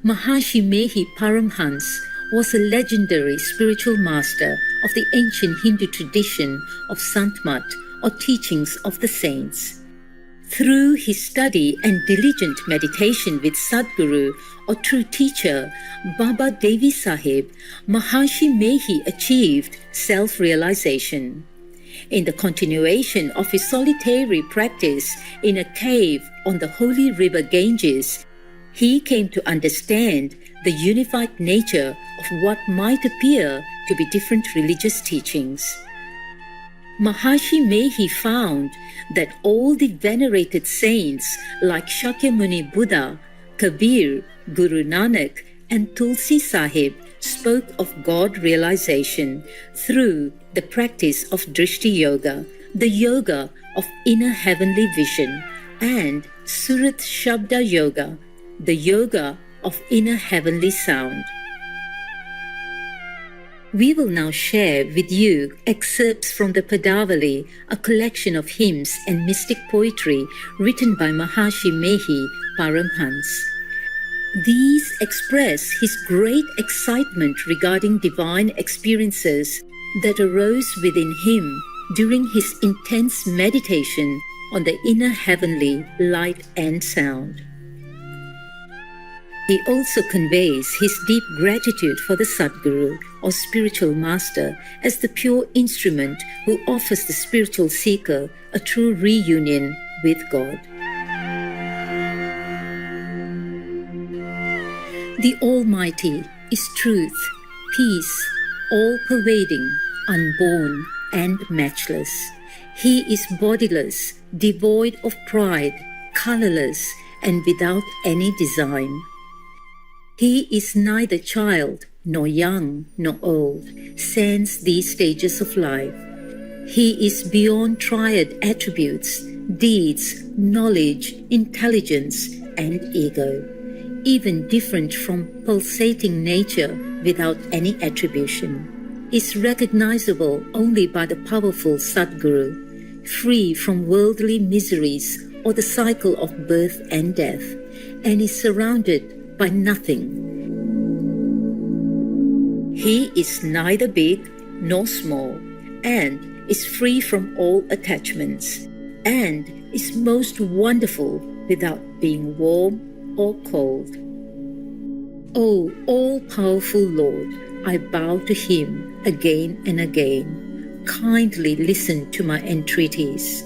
Maharshi Mehi Paramhans was a legendary spiritual master of the ancient Hindu tradition of Santmat, or teachings of the saints. Through his study and diligent meditation with Sadguru, or true teacher, Baba Devi Sahib, Maharshi Mehi achieved self-realization. In the continuation of his solitary practice in a cave on the holy river Ganges, he came to understand the unified nature of what might appear to be different religious teachings. Maharshi Mehi found that all the venerated saints like Shakyamuni Buddha, Kabir, Guru Nanak, and Tulsi Sahib spoke of God realization through the practice of Drishti Yoga, the yoga of inner heavenly vision, and Surat Shabda Yoga, the yoga of inner heavenly sound. We will now share with you excerpts from the Padavali, a collection of hymns and mystic poetry written by Maharshi Mehi Paramhans. These express his great excitement regarding divine experiences that arose within him during his intense meditation on the inner heavenly light and sound. He also conveys his deep gratitude for the Sadguru, or spiritual master, as the pure instrument who offers the spiritual seeker a true reunion with God. The Almighty is truth, peace, all-pervading, unborn, and matchless. He is bodiless, devoid of pride, colorless, and without any design. He is neither child, nor young, nor old, sans these stages of life. He is beyond triad attributes, deeds, knowledge, intelligence, and ego, even different from pulsating nature without any attribution. Is recognizable only by the powerful Sadguru, free from worldly miseries or the cycle of birth and death, and is surrounded by nothing. He is neither big nor small, and is free from all attachments, and is most wonderful without being warm or cold. O all-powerful Lord, I bow to him again and again. Kindly listen to my entreaties.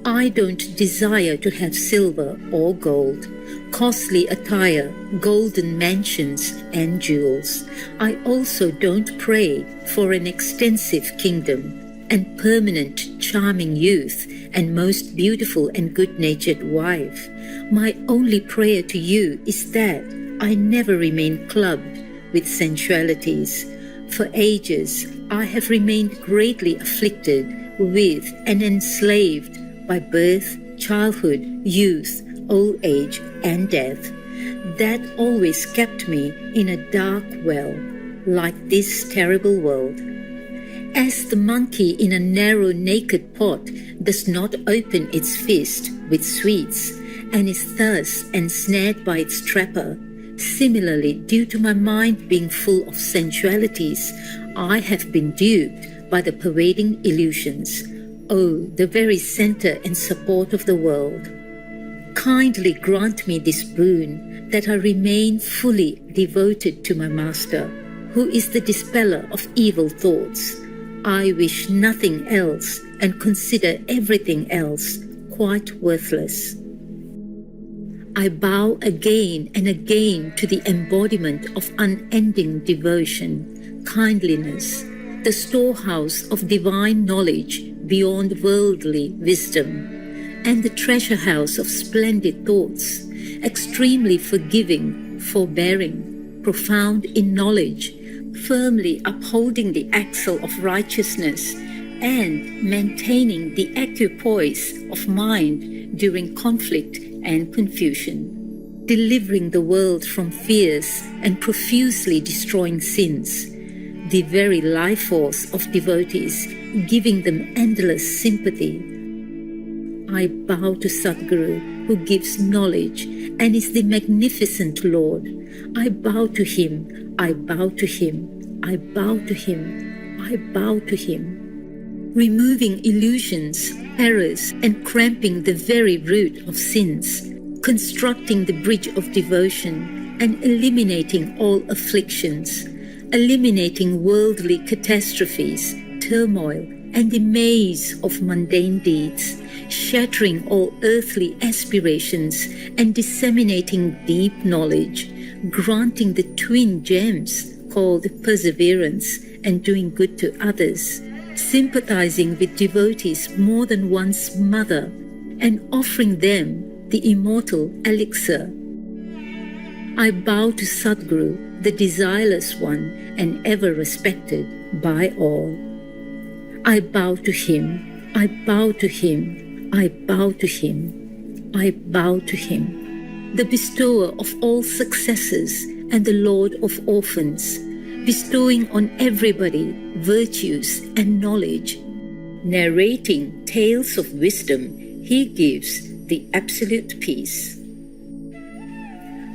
I don't desire to have silver or gold, costly attire, golden mansions, and jewels. I also don't pray for an extensive kingdom and permanent charming youth and most beautiful and good-natured wife. My only prayer to you is that I never remain clubbed with sensualities. For ages I have remained greatly afflicted with and enslaved by birth, childhood, youth, old age, and death. That always kept me in a dark well, like this terrible world. As the monkey in a narrow naked pot does not open its fist with sweets, and is thus ensnared by its trapper, similarly, due to my mind being full of sensualities, I have been duped by the pervading illusions. O, the very center and support of the world, kindly grant me this boon, that I remain fully devoted to my Master, who is the dispeller of evil thoughts. I wish nothing else and consider everything else quite worthless. I bow again and again to the embodiment of unending devotion, kindliness, the storehouse of divine knowledge beyond worldly wisdom, and the treasure house of splendid thoughts, extremely forgiving, forbearing, profound in knowledge, firmly upholding the axle of righteousness, and maintaining the equipoise of mind during conflict and confusion, delivering the world from fears and profusely destroying sins, the very life force of devotees, giving them endless sympathy. I bow to Sadguru, who gives knowledge and is the magnificent Lord. I bow to him, I bow to him, I bow to him, I bow to him. Removing illusions, errors, and cramping the very root of sins, constructing the bridge of devotion, and eliminating all afflictions, eliminating worldly catastrophes, turmoil, and the maze of mundane deeds, shattering all earthly aspirations and disseminating deep knowledge, granting the twin gems called perseverance and doing good to others, sympathizing with devotees more than one's mother, and offering them the immortal elixir. I bow to Sadguru, the desireless one and ever respected by all. I bow to him, I bow to him, I bow to him, I bow to him, the bestower of all successes and the Lord of orphans, bestowing on everybody virtues and knowledge. Narrating tales of wisdom, he gives the absolute peace.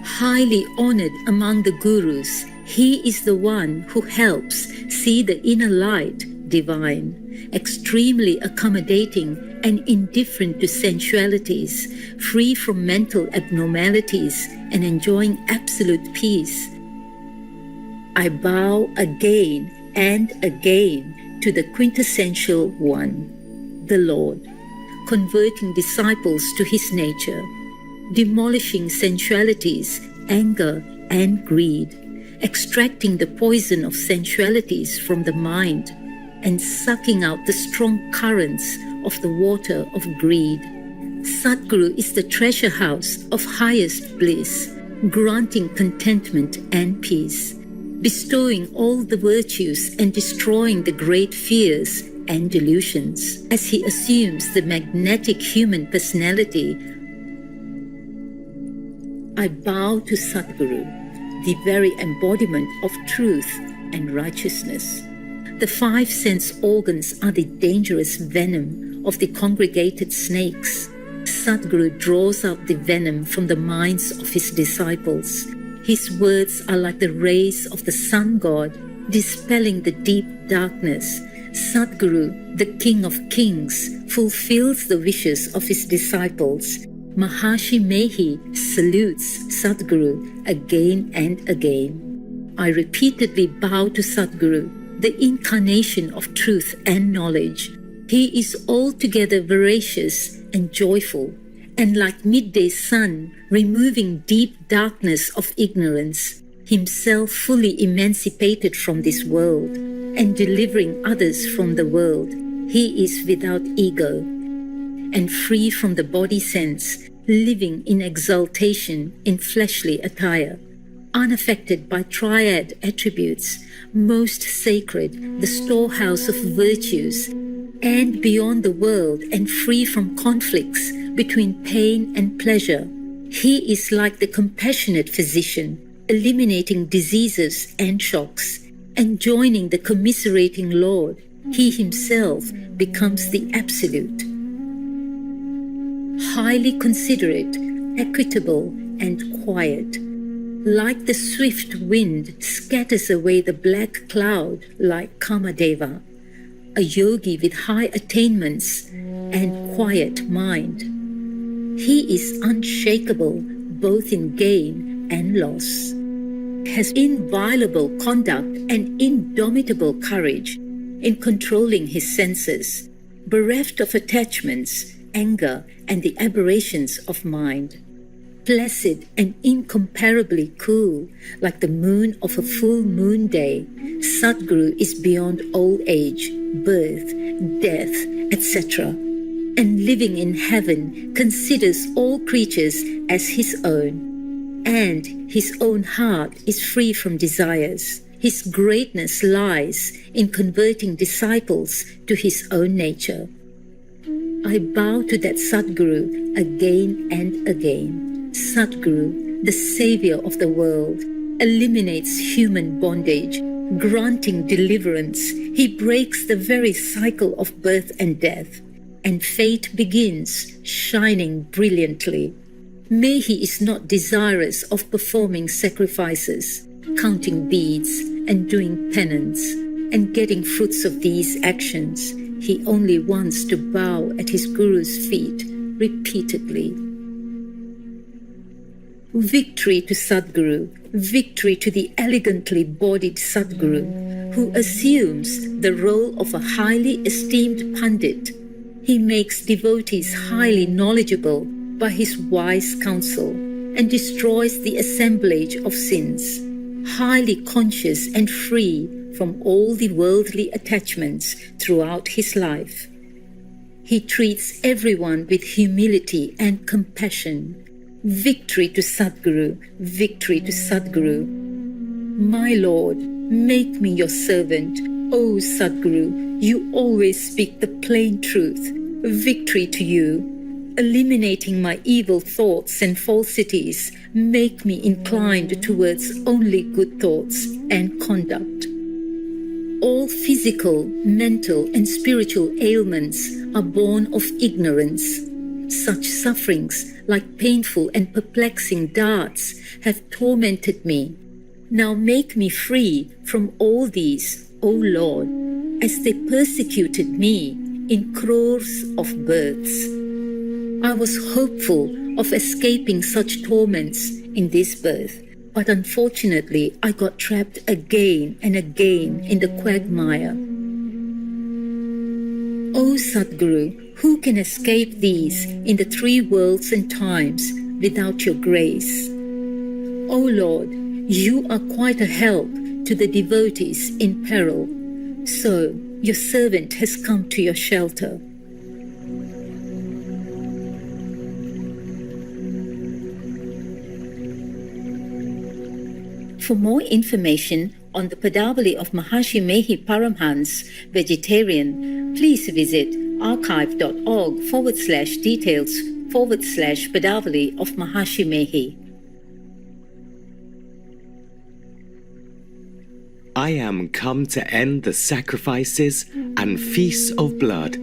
Highly honored among the gurus, he is the one who helps see the inner light divine, extremely accommodating and indifferent to sensualities, free from mental abnormalities and enjoying absolute peace. I bow again and again to the quintessential one, the Lord, converting disciples to his nature, demolishing sensualities, anger, and greed, extracting the poison of sensualities from the mind, and sucking out the strong currents of the water of greed. Sadguru is the treasure house of highest bliss, granting contentment and peace, bestowing all the virtues and destroying the great fears and delusions. As he assumes the magnetic human personality, I bow to Sadguru, the very embodiment of truth and righteousness. The 5 sense organs are the dangerous venom of the congregated snakes. Sadguru draws out the venom from the minds of his disciples. His words are like the rays of the sun god, dispelling the deep darkness. Sadguru, the King of Kings, fulfills the wishes of his disciples. Maharshi Mehi salutes Sadguru again and again. I repeatedly bow to Sadguru, the incarnation of truth and knowledge. He is altogether veracious and joyful, and like midday sun, removing deep darkness of ignorance, himself fully emancipated from this world, and delivering others from the world. He is without ego, and free from the body sense, living in exaltation in fleshly attire, unaffected by triad attributes, most sacred, the storehouse of virtues, and beyond the world and free from conflicts between pain and pleasure. He is like the compassionate physician, eliminating diseases and shocks, and joining the commiserating Lord. He himself becomes the absolute. Highly considerate, equitable, and quiet, like the swift wind scatters away the black cloud like Kamadeva, a yogi with high attainments and quiet mind. He is unshakable both in gain and loss, has inviolable conduct and indomitable courage in controlling his senses, bereft of attachments, anger, and the aberrations of mind. Placid and incomparably cool, like the moon of a full moon day, Sadguru is beyond old age, birth, death, etc., and living in heaven considers all creatures as his own, and his own heart is free from desires. His greatness lies in converting disciples to his own nature. I bow to that Sadguru again and again. Sadguru, the savior of the world, eliminates human bondage, granting deliverance. He breaks the very cycle of birth and death. and fate begins shining brilliantly. Mehi is not desirous of performing sacrifices, counting beads and doing penance, and getting fruits of these actions. He only wants to bow at his Guru's feet repeatedly. Victory to Sadguru, victory to the elegantly bodied Sadguru, who assumes the role of a highly esteemed Pandit. He makes devotees highly knowledgeable by his wise counsel and destroys the assemblage of sins, highly conscious and free from all the worldly attachments throughout his life. He treats everyone with humility and compassion. Victory to Sadguru, victory to Sadguru. My Lord, make me your servant. O Sadguru, you always speak the plain truth. Victory to you. Eliminating my evil thoughts and falsities, make me inclined towards only good thoughts and conduct. All physical, mental, and spiritual ailments are born of ignorance. Such sufferings, like painful and perplexing darts, have tormented me. Now make me free from all these, O Lord, as they persecuted me in crores of births. I was hopeful of escaping such torments in this birth, but unfortunately I got trapped again and again in the quagmire. O Sadguru, who can escape these in the three worlds and times without your grace? O Lord, you are quite a help to the devotees in peril, so your servant has come to your shelter. For more information on the Padavali of Maharshi Mehi Paramhans, vegetarian, please visit archive.org/details/Padavali of Maharshi Mehi. I am come to end the sacrifices and feasts of blood,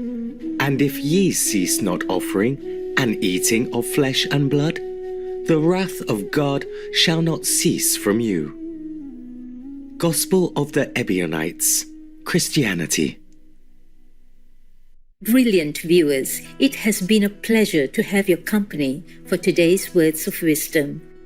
and if ye cease not offering and eating of flesh and blood, the wrath of God shall not cease from you. Gospel of the Ebionites, Christianity. Brilliant viewers, it has been a pleasure to have your company for today's words of wisdom.